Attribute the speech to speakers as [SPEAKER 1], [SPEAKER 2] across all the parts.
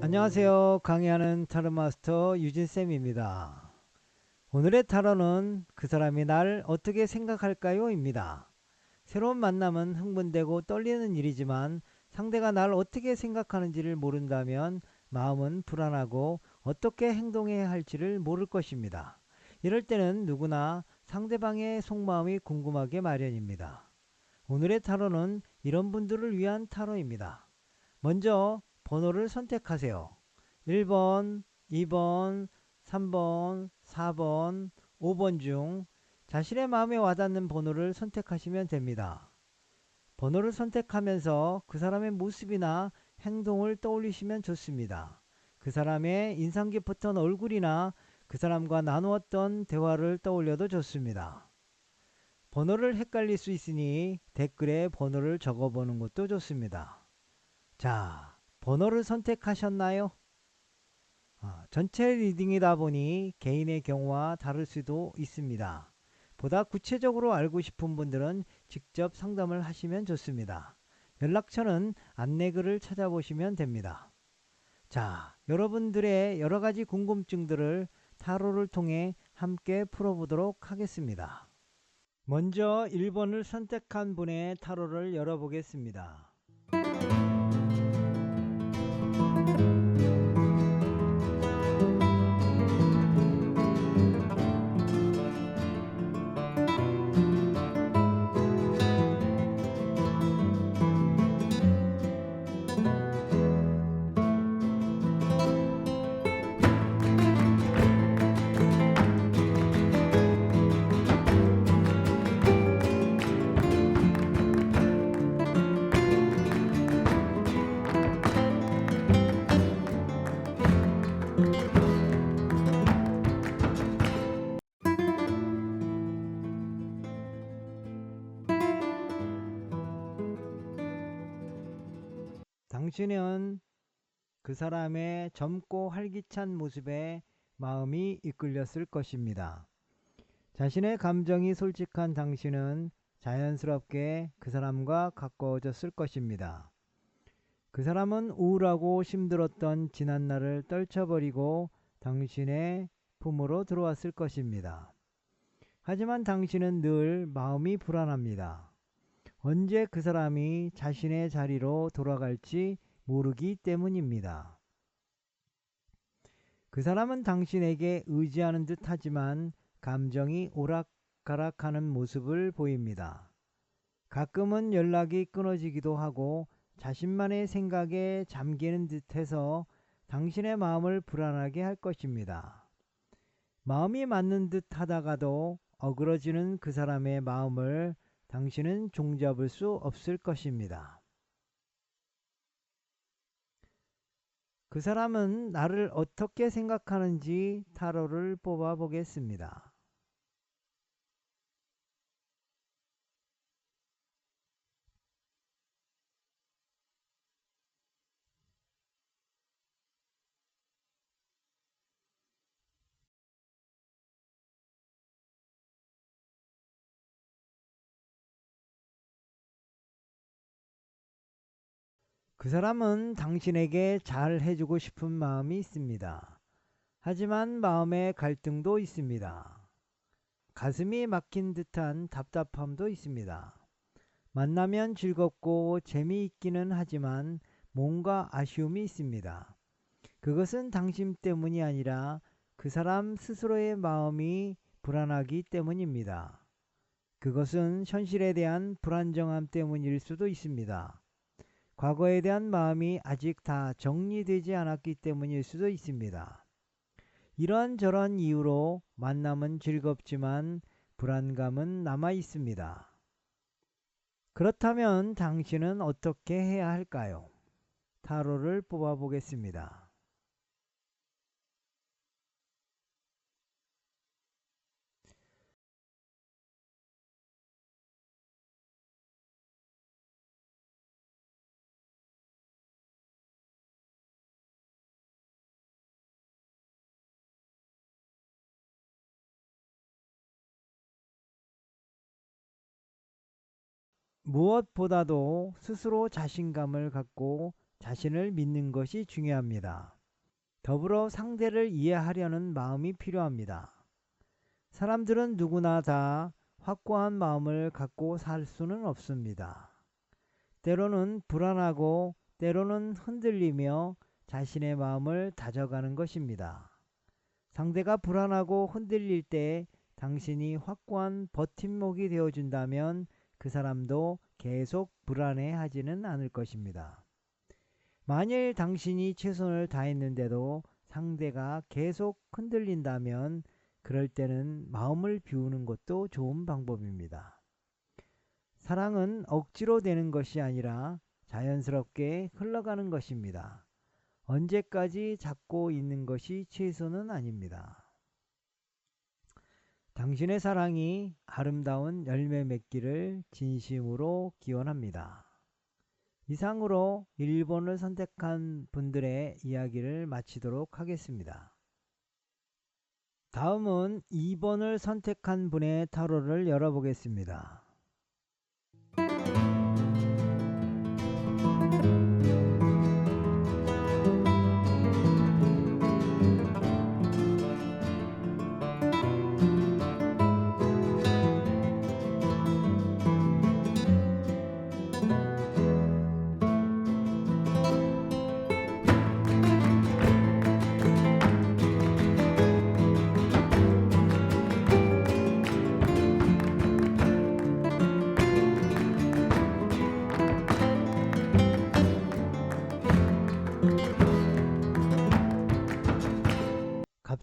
[SPEAKER 1] 안녕하세요. 강의하는 타로마스터 유진쌤입니다. 오늘의 타로는 그 사람이 날 어떻게 생각할까요? 입니다. 새로운 만남은 흥분되고 떨리는 일이지만 상대가 날 어떻게 생각하는지를 모른다면 마음은 불안하고 어떻게 행동해야 할지를 모를 것입니다. 이럴 때는 누구나 상대방의 속마음이 궁금하게 마련입니다. 오늘의 타로는 이런 분들을 위한 타로입니다. 먼저 번호를 선택하세요. 1번, 2번, 3번, 4번, 5번 중 자신의 마음에 와닿는 번호를 선택하시면 됩니다. 번호를 선택하면서 그 사람의 모습이나 행동을 떠올리시면 좋습니다. 그 사람의 인상 깊었던 얼굴이나 그 사람과 나누었던 대화를 떠올려도 좋습니다. 번호를 헷갈릴 수 있으니 댓글에 번호를 적어보는 것도 좋습니다. 자, 번호를 선택하셨나요? 전체 리딩이다 보니 개인의 경우와 다를 수도 있습니다. 보다 구체적으로 알고 싶은 분들은 직접 상담을 하시면 좋습니다. 연락처는 안내글을 찾아보시면 됩니다. 자, 여러분들의 여러 가지 궁금증들을 타로를 통해 함께 풀어보도록 하겠습니다. 먼저 1번을 선택한 분의 타로를 열어보겠습니다. 당신은 그 사람의 젊고 활기찬 모습에 마음이 이끌렸을 것입니다. 자신의 감정이 솔직한 당신은 자연스럽게 그 사람과 가까워졌을 것입니다. 그 사람은 우울하고 힘들었던 지난날을 떨쳐버리고 당신의 품으로 들어왔을 것입니다. 하지만 당신은 늘 마음이 불안합니다. 언제 그 사람이 자신의 자리로 돌아갈지 모르기 때문입니다. 그 사람은 당신에게 의지하는 듯 하지만 감정이 오락가락하는 모습을 보입니다. 가끔은 연락이 끊어지기도 하고 자신만의 생각에 잠기는 듯해서 당신의 마음을 불안하게 할 것입니다. 마음이 맞는 듯 하다가도 어그러지는 그 사람의 마음을 당신은 종잡을 수 없을 것입니다. 그 사람은 나를 어떻게 생각하는지 타로를 뽑아 보겠습니다. 그 사람은 당신에게 잘 해주고 싶은 마음이 있습니다. 하지만 마음에 갈등도 있습니다. 가슴이 막힌 듯한 답답함도 있습니다. 만나면 즐겁고 재미있기는 하지만 뭔가 아쉬움이 있습니다. 그것은 당신 때문이 아니라 그 사람 스스로의 마음이 불안하기 때문입니다. 그것은 현실에 대한 불안정함 때문일 수도 있습니다. 과거에 대한 마음이 아직 다 정리되지 않았기 때문일 수도 있습니다. 이런저런 이유로 만남은 즐겁지만 불안감은 남아 있습니다. 그렇다면 당신은 어떻게 해야 할까요? 타로를 뽑아 보겠습니다. 무엇보다도 스스로 자신감을 갖고 자신을 믿는 것이 중요합니다. 더불어 상대를 이해하려는 마음이 필요합니다. 사람들은 누구나 다 확고한 마음을 갖고 살 수는 없습니다. 때로는 불안하고 때로는 흔들리며 자신의 마음을 다져가는 것입니다. 상대가 불안하고 흔들릴 때 당신이 확고한 버팀목이 되어준다면 그 사람도 계속 불안해하지는 않을 것입니다. 만일 당신이 최선을 다했는데도 상대가 계속 흔들린다면 그럴 때는 마음을 비우는 것도 좋은 방법입니다. 사랑은 억지로 되는 것이 아니라 자연스럽게 흘러가는 것입니다. 언제까지 잡고 있는 것이 최선은 아닙니다. 당신의 사랑이 아름다운 열매 맺기를 진심으로 기원합니다. 이상으로 1번을 선택한 분들의 이야기를 마치도록 하겠습니다. 다음은 2번을 선택한 분의 타로를 열어보겠습니다.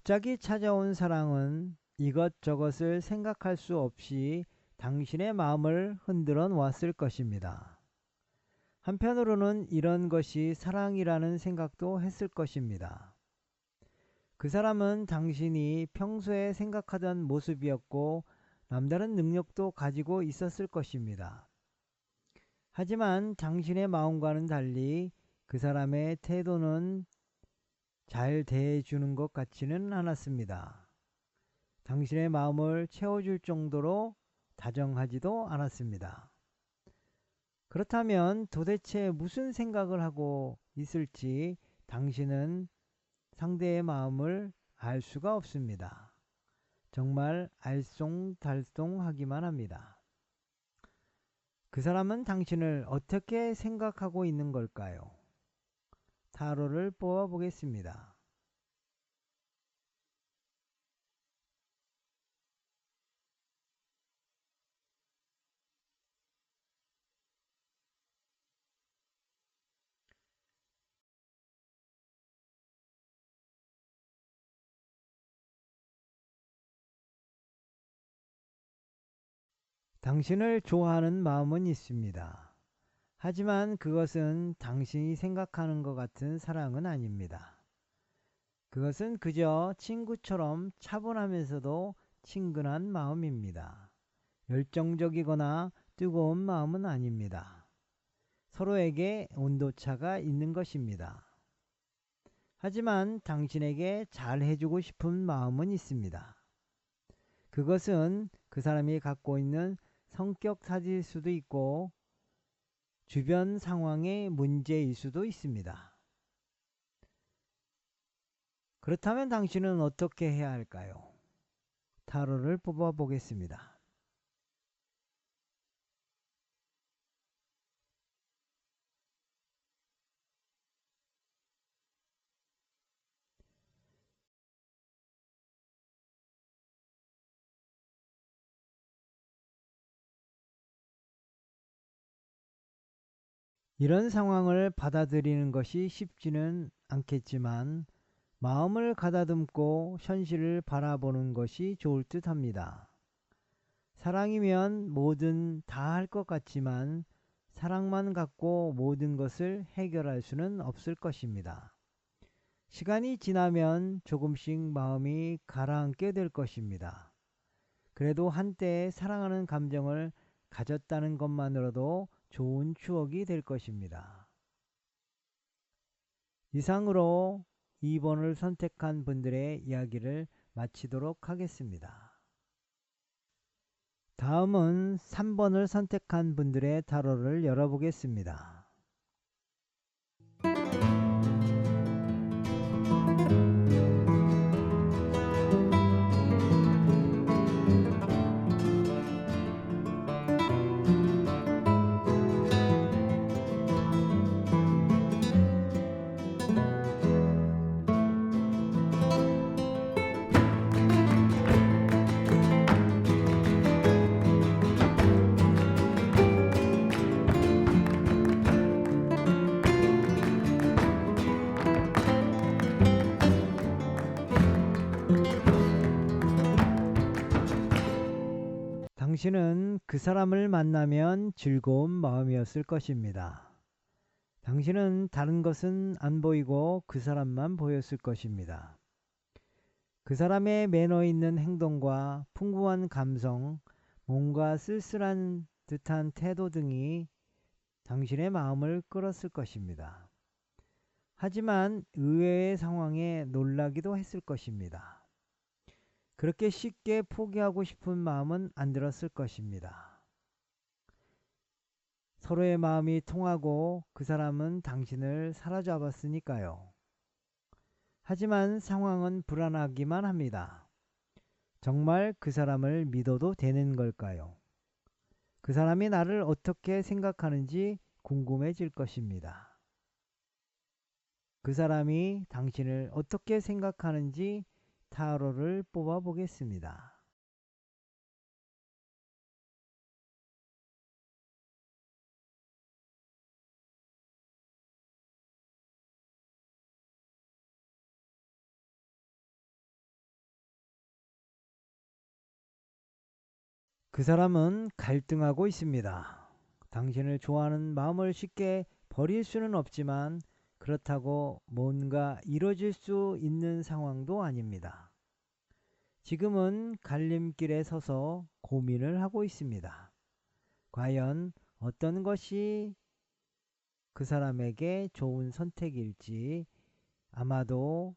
[SPEAKER 1] 갑자기 찾아온 사랑은 이것저것을 생각할 수 없이 당신의 마음을 흔들어 놓았을 것입니다. 한편으로는 이런 것이 사랑이라는 생각도 했을 것입니다. 그 사람은 당신이 평소에 생각하던 모습이었고 남다른 능력도 가지고 있었을 것입니다. 하지만 당신의 마음과는 달리 그 사람의 태도는 잘 대해주는 것 같지는 않았습니다. 당신의 마음을 채워줄 정도로 다정하지도 않았습니다. 그렇다면 도대체 무슨 생각을 하고 있을지 당신은 상대의 마음을 알 수가 없습니다. 정말 알쏭달쏭하기만 합니다. 그 사람은 당신을 어떻게 생각하고 있는 걸까요? 타로를 뽑아 보겠습니다. 당신을 좋아하는 마음은 있습니다. 하지만 그것은 당신이 생각하는 것 같은 사랑은 아닙니다. 그것은 그저 친구처럼 차분하면서도 친근한 마음입니다. 열정적이거나 뜨거운 마음은 아닙니다. 서로에게 온도차가 있는 것입니다. 하지만 당신에게 잘 해주고 싶은 마음은 있습니다. 그것은 그 사람이 갖고 있는 성격 탓일 수도 있고 주변 상황의 문제일 수도 있습니다. 그렇다면 당신은 어떻게 해야 할까요? 타로를 뽑아 보겠습니다. 이런 상황을 받아들이는 것이 쉽지는 않겠지만 마음을 가다듬고 현실을 바라보는 것이 좋을 듯 합니다. 사랑이면 뭐든 다 할 것 같지만 사랑만 갖고 모든 것을 해결할 수는 없을 것입니다. 시간이 지나면 조금씩 마음이 가라앉게 될 것입니다. 그래도 한때 사랑하는 감정을 가졌다는 것만으로도 좋은 추억이 될 것입니다. 이상으로 2번을 선택한 분들의 이야기를 마치도록 하겠습니다. 다음은 3번을 선택한 분들의 타로를 열어보겠습니다. 당신은 그 사람을 만나면 즐거운 마음이었을 것입니다. 당신은 다른 것은 안 보이고 그 사람만 보였을 것입니다. 그 사람의 매너 있는 행동과 풍부한 감성, 뭔가 쓸쓸한 듯한 태도 등이 당신의 마음을 끌었을 것입니다. 하지만 의외의 상황에 놀라기도 했을 것입니다. 그렇게 쉽게 포기하고 싶은 마음은 안 들었을 것입니다. 서로의 마음이 통하고 그 사람은 당신을 사로잡았으니까요. 하지만 상황은 불안하기만 합니다. 정말 그 사람을 믿어도 되는 걸까요? 그 사람이 나를 어떻게 생각하는지 궁금해질 것입니다. 그 사람이 당신을 어떻게 생각하는지 타로를 뽑아 보겠습니다. 그 사람은 갈등하고 있습니다. 당신을 좋아하는 마음을 쉽게 버릴 수는 없지만 그렇다고 뭔가 이뤄질 수 있는 상황도 아닙니다. 지금은 갈림길에 서서 고민을 하고 있습니다. 과연 어떤 것이 그 사람에게 좋은 선택일지 아마도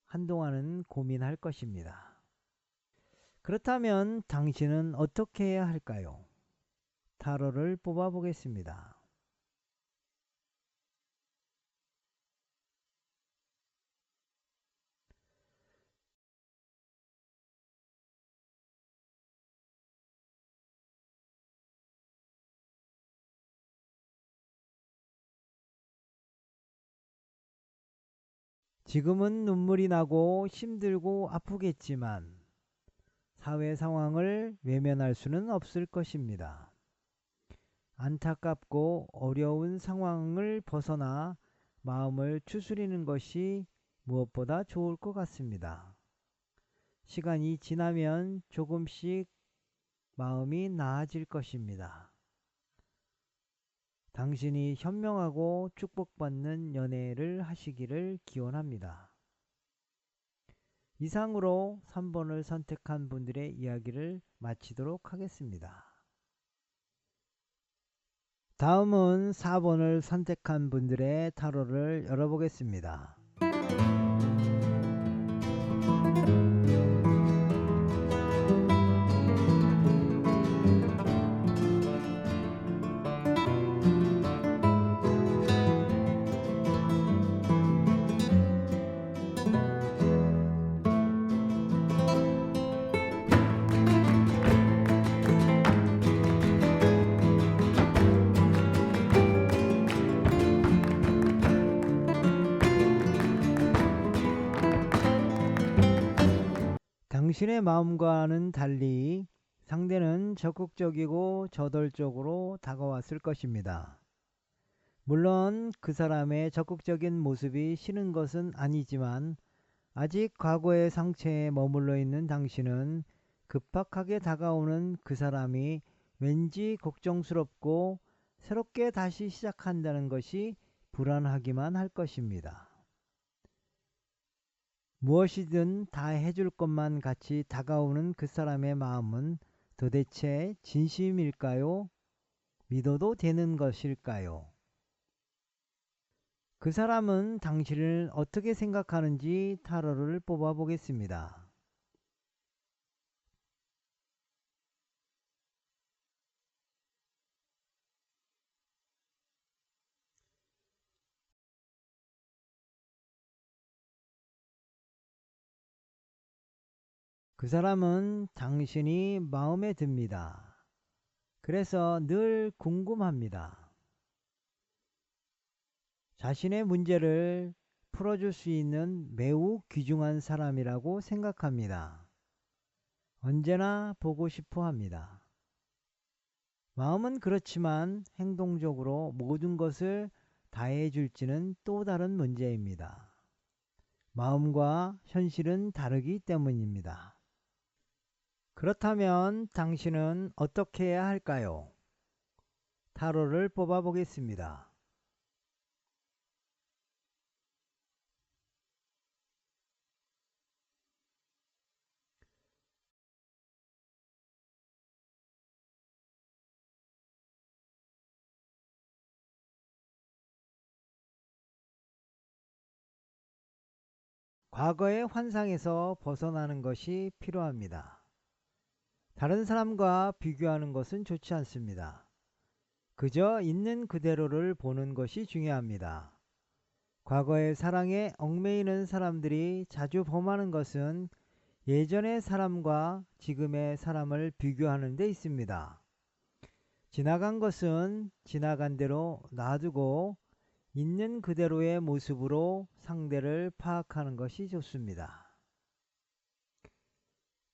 [SPEAKER 1] 한동안은 고민할 것입니다. 그렇다면 당신은 어떻게 해야 할까요? 타로를 뽑아 보겠습니다. 지금은 눈물이 나고 힘들고 아프겠지만 사회 상황을 외면할 수는 없을 것입니다. 안타깝고 어려운 상황을 벗어나 마음을 추스리는 것이 무엇보다 좋을 것 같습니다. 시간이 지나면 조금씩 마음이 나아질 것입니다. 당신이 현명하고 축복받는 연애를 하시기를 기원합니다. 이상으로 3번을 선택한 분들의 이야기를 마치도록 하겠습니다. 다음은 4번을 선택한 분들의 타로를 열어보겠습니다. 당신의 마음과는 달리 상대는 적극적이고 저돌적으로 다가왔을 것입니다. 물론 그 사람의 적극적인 모습이 싫은 것은 아니지만 아직 과거의 상처에 머물러 있는 당신은 급박하게 다가오는 그 사람이 왠지 걱정스럽고 새롭게 다시 시작한다는 것이 불안하기만 할 것입니다. 무엇이든 다 해줄 것만 같이 다가오는 그 사람의 마음은 도대체 진심일까요? 믿어도 되는 것일까요? 그 사람은 당신을 어떻게 생각하는지 타로를 뽑아 보겠습니다. 그 사람은 당신이 마음에 듭니다. 그래서 늘 궁금합니다. 자신의 문제를 풀어줄 수 있는 매우 귀중한 사람이라고 생각합니다. 언제나 보고 싶어 합니다. 마음은 그렇지만 행동적으로 모든 것을 다해 줄지는 또 다른 문제입니다. 마음과 현실은 다르기 때문입니다. 그렇다면 당신은 어떻게 해야 할까요? 타로를 뽑아 보겠습니다. 과거의 환상에서 벗어나는 것이 필요합니다. 다른 사람과 비교하는 것은 좋지 않습니다. 그저 있는 그대로를 보는 것이 중요합니다. 과거의 사랑에 얽매이는 사람들이 자주 범하는 것은 예전의 사람과 지금의 사람을 비교하는 데 있습니다. 지나간 것은 지나간 대로 놔두고 있는 그대로의 모습으로 상대를 파악하는 것이 좋습니다.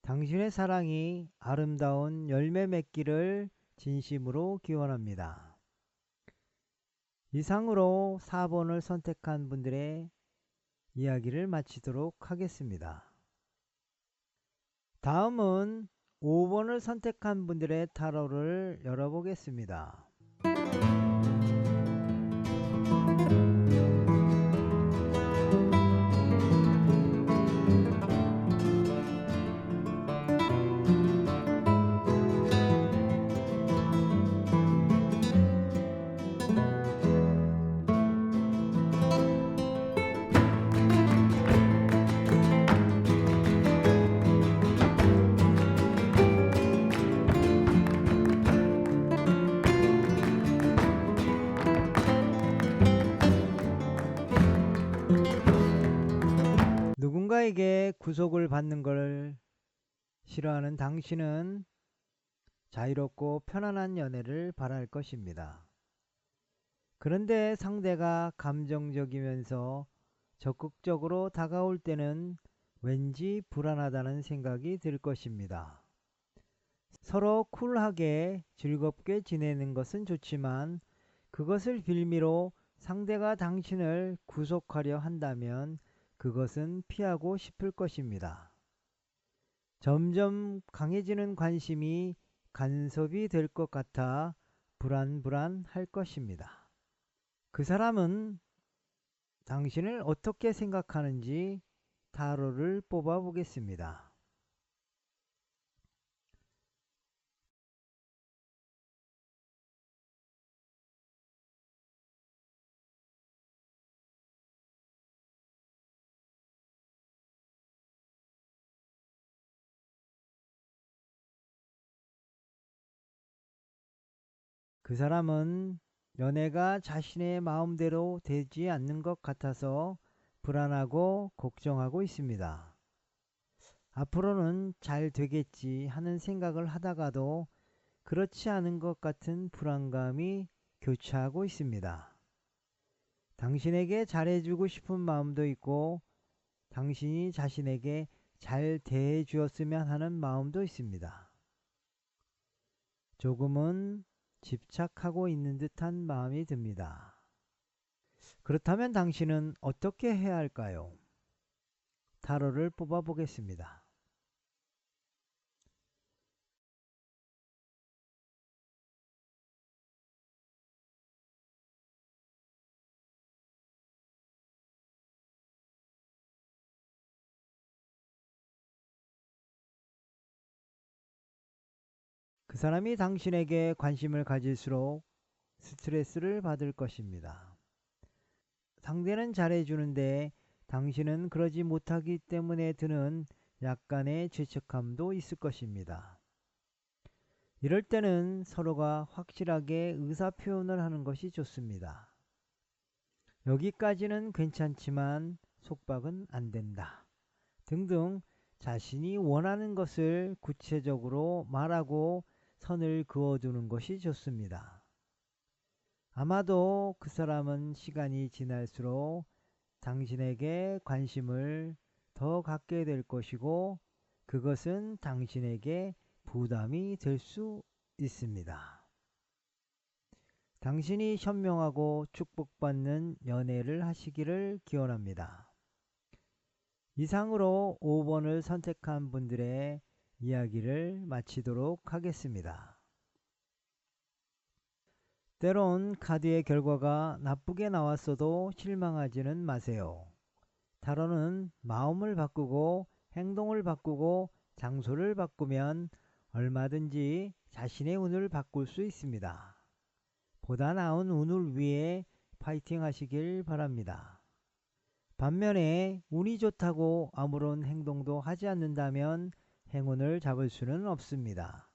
[SPEAKER 1] 당신의 사랑이 아름다운 열매 맺기를 진심으로 기원합니다. 이상으로 4번을 선택한 분들의 이야기를 마치도록 하겠습니다. 다음은 5번을 선택한 분들의 타로를 열어보겠습니다. 누군가에게 구속을 받는 걸 싫어하는 당신은 자유롭고 편안한 연애를 바랄 것입니다. 그런데 상대가 감정적이면서 적극적으로 다가올 때는 왠지 불안하다는 생각이 들 것입니다. 서로 쿨하게 즐겁게 지내는 것은 좋지만 그것을 빌미로 상대가 당신을 구속하려 한다면 그것은 피하고 싶을 것입니다. 점점 강해지는 관심이 간섭이 될 것 같아 불안할 것입니다. 그 사람은 당신을 어떻게 생각하는지 타로를 뽑아 보겠습니다. 그 사람은 연애가 자신의 마음대로 되지 않는 것 같아서 불안하고 걱정하고 있습니다. 앞으로는 잘 되겠지 하는 생각을 하다가도 그렇지 않은 것 같은 불안감이 교차하고 있습니다. 당신에게 잘해주고 싶은 마음도 있고 당신이 자신에게 잘 대해 주었으면 하는 마음도 있습니다. 조금은 집착하고 있는 듯한 마음이 듭니다. 그렇다면 당신은 어떻게 해야 할까요? 타로를 뽑아 보겠습니다. 그 사람이 당신에게 관심을 가질수록 스트레스를 받을 것입니다. 상대는 잘해주는데 당신은 그러지 못하기 때문에 드는 약간의 죄책감도 있을 것입니다. 이럴 때는 서로가 확실하게 의사표현을 하는 것이 좋습니다. 여기까지는 괜찮지만 속박은 안 된다 등등 자신이 원하는 것을 구체적으로 말하고 선을 그어두는 것이 좋습니다. 아마도 그 사람은 시간이 지날수록 당신에게 관심을 더 갖게 될 것이고 그것은 당신에게 부담이 될 수 있습니다. 당신이 현명하고 축복받는 연애를 하시기를 기원합니다. 이상으로 5번을 선택한 분들의 이야기를 마치도록 하겠습니다. 때론 카드의 결과가 나쁘게 나왔어도 실망하지는 마세요. 타로는 마음을 바꾸고 행동을 바꾸고 장소를 바꾸면 얼마든지 자신의 운을 바꿀 수 있습니다. 보다 나은 운을 위해 파이팅 하시길 바랍니다. 반면에 운이 좋다고 아무런 행동도 하지 않는다면 행운을 잡을 수는 없습니다.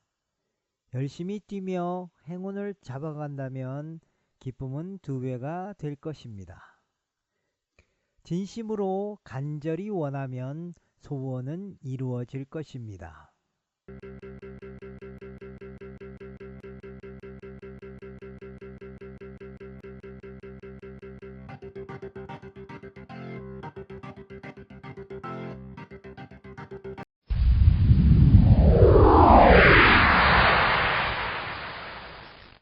[SPEAKER 1] 열심히 뛰며 행운을 잡아간다면 기쁨은 2배가 될 것입니다. 진심으로 간절히 원하면 소원은 이루어질 것입니다.